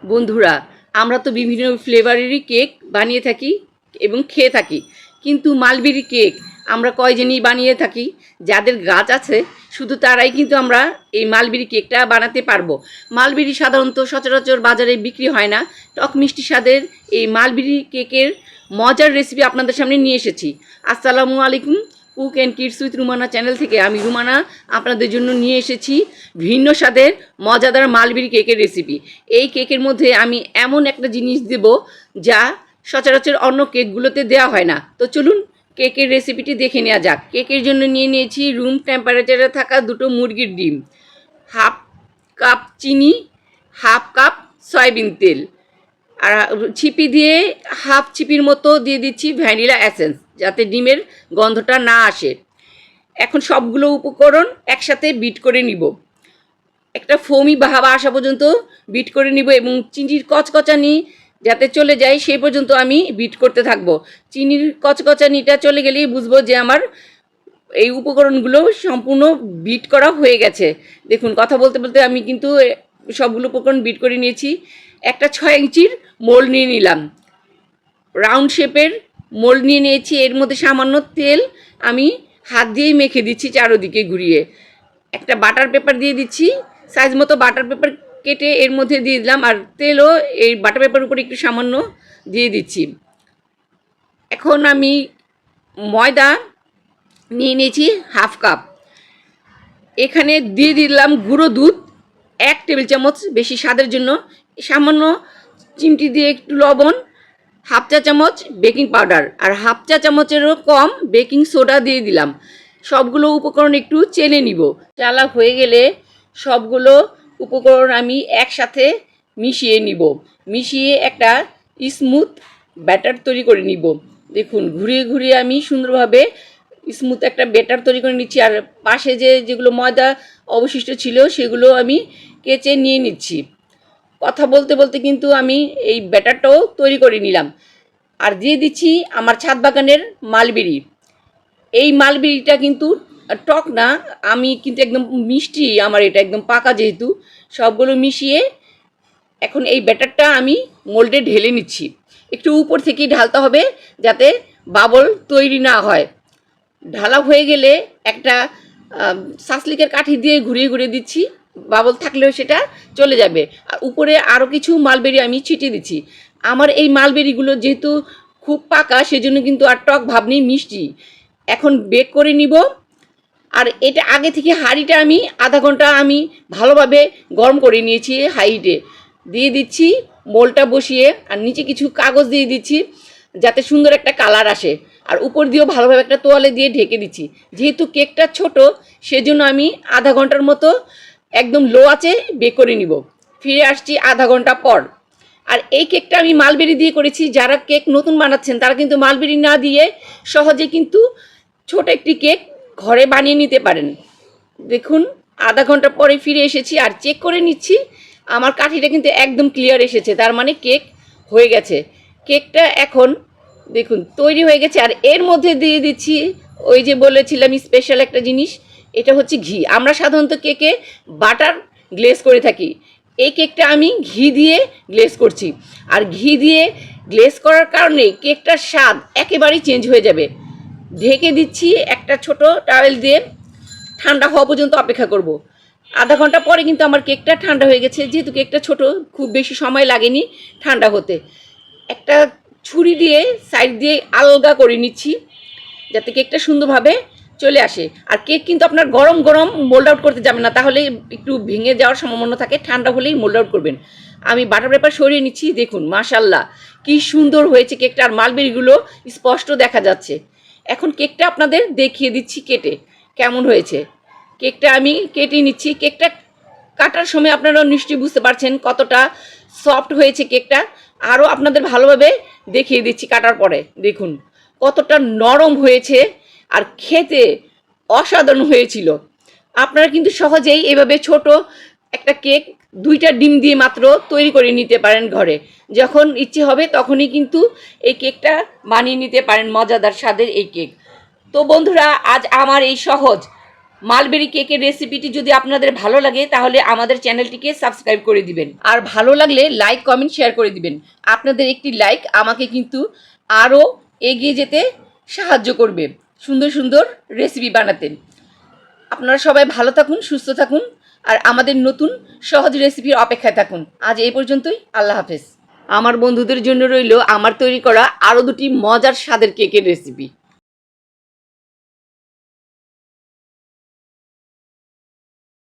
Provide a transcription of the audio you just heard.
বন্ধুরা, আমরা তো বিভিন্ন ফ্লেভারেরই কেক বানিয়ে থাকি এবং খেয়ে থাকি, কিন্তু মালবেরি কেক আমরা কয়জনই বানিয়ে থাকি। যাদের গাছ আছে শুধু তারাই কিন্তু আমরা এই মালবেরি কেকটা বানাতে পারবো। মালবেরি সাধারণত সচরাচর বাজারে বিক্রি হয় না। টক মিষ্টি স্বাদের এই মালবেরি কেকের মজার রেসিপি আপনাদের সামনে নিয়ে এসেছি। আসসালামু আলাইকুম। Cook and kids with Rumana channel থেকে আমি রুমানা আপনাদের জন্য নিয়ে এসেছি ভিন্ন স্বাদের মজাদার মালবেরি কেকের রেসিপি। এই কেকের মধ্যে আমি এমন একটা জিনিস দেব যা সচরাচর অন্য কেকগুলোতে দেওয়া হয় না। তো চলুন কেকের রেসিপিটি দেখে নেওয়া যাক। কেকের জন্য নিয়ে নিয়েছি রুম টেম্পারেচারে থাকা 2টো মুরগির ডিম, হাফ কাপ চিনি, হাফ কাপ সয়াবিন তেল, আর ছিপি দিয়ে হাফ ছিপির মতো দিয়ে দিচ্ছি ভ্যানিলা এসেন্স, যাতে ডিমের গন্ধটা না আসে। এখন সবগুলো উপকরণ একসাথে বিট করে নিব। একটা ফোমি ভাব আসা পর্যন্ত বিট করে নিব এবং চিনির কচকচানি যাতে চলে যায় সেই পর্যন্ত আমি বিট করতে থাকবো। চিনির কচকচানিটা চলে গেলেই বুঝবো যে আমার এই উপকরণগুলো সম্পূর্ণ বিট করা হয়ে গেছে। দেখুন, কথা বলতে বলতে আমি কিন্তু সবগুলো উপকরণ বিট করে নিয়েছি। একটা 6 ইঞ্চির মোল্ড নিয়ে নিলাম, রাউন্ড শেপের মোল্ড নিয়ে নিয়েছি। এর মধ্যে সামান্য তেল আমি হাত দিয়েই মেখে দিচ্ছি চারোদিকে ঘুরিয়ে। একটা বাটার পেপার দিয়ে দিচ্ছি, সাইজ মতো বাটার পেপার কেটে এর মধ্যে দিয়ে দিলাম, আর তেলও এই বাটার পেপার উপরে একটু সামান্য দিয়ে দিচ্ছি। এখন আমি ময়দা নিয়ে নিয়েছি হাফ কাপ। এখানে দিয়ে দিলাম গুঁড়ো দুধ 1 টেবিল চামচ, বেশি স্বাদের জন্য। সামান্য চিমটি দিয়ে একটু লবণ, হাফ চা চামচ বেকিং পাউডার, আর হাফ চা চামচেরও কম বেকিং সোডা দিয়ে দিলাম। সবগুলো উপকরণ একটু চেলে নিব। চালা হয়ে গেলে সবগুলো উপকরণ আমি একসাথে মিশিয়ে নিব। মিশিয়ে একটা স্মুথ ব্যাটার তৈরি করে নিব। দেখুন, ঘুরিয়ে ঘুরিয়ে আমি সুন্দরভাবে স্মুথ একটা ব্যাটার তৈরি করে নিচ্ছি। আর পাশে যেগুলো ময়দা অবশিষ্ট ছিল সেগুলো আমি কেচে নিয়ে নিচ্ছি। কথা বলতে বলতে কিন্তু আমি এই ব্যাটারটাও তৈরি করে নিলাম। আর দিয়ে দিচ্ছি আমার ছাদ বাগানের মালবেরি। এই মালবেরিটা কিন্তু টক না, আমি কিন্তু একদম মিষ্টি, আমার এটা একদম পাকা যেহেতু। সবগুলো মিশিয়ে এখন এই ব্যাটারটা আমি মোল্ডে ঢেলে নিচ্ছি। একটু উপর থেকেই ঢালতে হবে যাতে বাবল তৈরি না হয়। ঢালা হয়ে গেলে একটা সাসলিকের কাঠি দিয়ে ঘুরিয়ে ঘুরিয়ে দিচ্ছি, বাবল থাকলেও সেটা চলে যাবে। আর উপরে আরও কিছু মালবেরি আমি ছিটিয়ে দিচ্ছি। আমার এই মালবেরিগুলো যেহেতু খুব পাকা সেজন্য কিন্তু আর টক ভাব নেই, মিষ্টি। এখন বেক করে নিব। আর এটা আগে থেকে হাঁড়িটা আমি আধা ঘন্টা আমি ভালোভাবে গরম করে নিয়েছি হাই হিটে। দিয়ে দিচ্ছি মোলটা বসিয়ে, আর নিচে কিছু কাগজ দিয়ে দিচ্ছি যাতে সুন্দর একটা কালার আসে। আর উপর দিয়েও ভালোভাবে একটা তোয়ালে দিয়ে ঢেকে দিচ্ছি। যেহেতু কেকটা ছোট সেজন্য আমি আধা ঘন্টার মতো একদম লো আঁচে বেক করে নিব। ফিরে আসছি আধা ঘন্টা পর। আর এই কেকটা আমি মালবেরি দিয়ে করেছি। যারা কেক নতুন বানাচ্ছেন তারা কিন্তু মালবেরি না দিয়ে সহজে কিন্তু ছোট একটি কেক ঘরে বানিয়ে নিতে পারেন। দেখুন, আধা ঘন্টা পরে ফিরে এসেছি আর চেক করে নিচ্ছি। আমার কাঠিটা কিন্তু একদম ক্লিয়ার এসেছে, তার মানে কেক হয়ে গেছে। কেকটা এখন দেখুন তৈরি হয়ে গেছে। আর এর মধ্যে দিয়ে দিচ্ছি ওই যে বলেছিলাম স্পেশাল একটা জিনিস, এটা হচ্ছে ঘি। আমরা সাধারণত কেকে বাটার গ্লেজ করে থাকি, এই কেকটা আমি ঘি দিয়ে গ্লেজ করছি। আর ঘি দিয়ে গ্লেজ করার কারণে কেকটার স্বাদ একেবারেই চেঞ্জ হয়ে যাবে। ঢেকে দিচ্ছি একটা ছোট টাওয়েল দিয়ে, ঠান্ডা হওয়া পর্যন্ত অপেক্ষা করব। আধা ঘন্টা পরে কিন্তু আমার কেকটা ঠান্ডা হয়ে গেছে। যেহেতু কেকটা ছোট, খুব বেশি সময় লাগেনি ঠান্ডা হতে। একটা ছুরি দিয়ে সাইড দিয়ে আলগা করে নিচ্ছি যাতে কেকটা সুন্দরভাবে চলে আসে। আর কেক কিন্তু আপনার গরম গরম মোল্ড আউট করতে যাবেন না, তাহলে একটু ভেঙে যাওয়ার সম্ভাবনা থাকে। ঠান্ডা হলেই মোল্ড আউট করবেন। আমি বাটার পেপার সরিয়ে নিচ্ছি। দেখুন, মাশাল্লাহ কি সুন্দর হয়েছে কেকটা, আর মালবেরিগুলো স্পষ্ট দেখা যাচ্ছে। এখন কেকটা আপনাদের দেখিয়ে দিচ্ছি কেটে কেমন হয়েছে। কেকটা আমি কেটে নিচ্ছি। কেকটা কাটার সময় আপনারা নিশ্চয়ই বুঝতে পারছেন কতটা সফট হয়েছে কেকটা। আরও আপনাদের ভালোভাবে দেখিয়ে দিচ্ছি কাটার পরে। দেখুন কতটা নরম হয়েছে, আর খেতে অসাধারণ হয়েছিল। আপনারা কিন্তু সহজেই এভাবে ছোট একটা কেক 2টা ডিম দিয়ে মাত্র তৈরি করে নিতে পারেন ঘরে। যখন ইচ্ছে হবে তখনই কিন্তু এই কেকটা বানিয়ে নিতে পারেন, মজাদার স্বাদের এই কেক। তো বন্ধুরা, আজ আমার এই সহজ মালবেরি কেকের রেসিপিটি যদি আপনাদের ভালো লাগে তাহলে আমাদের চ্যানেলটিকে সাবস্ক্রাইব করে দিবেন, আর ভালো লাগলে লাইক কমেন্ট শেয়ার করে দিবেন। আপনাদের একটি লাইক আমাকে কিন্তু আরও এগিয়ে যেতে সাহায্য করবে সুন্দর সুন্দর রেসিপি বানাতে। আপনারা সবাই ভালো থাকুন, সুস্থ থাকুন, আর আমাদের নতুন সহজ রেসিপির অপেক্ষায় থাকুন। আজ এই পর্যন্তই, আল্লাহ হাফেজ। আমার বন্ধুদের জন্য রইল আমার তৈরি করা আরও দুটি মজার স্বাদের কেকের রেসিপি।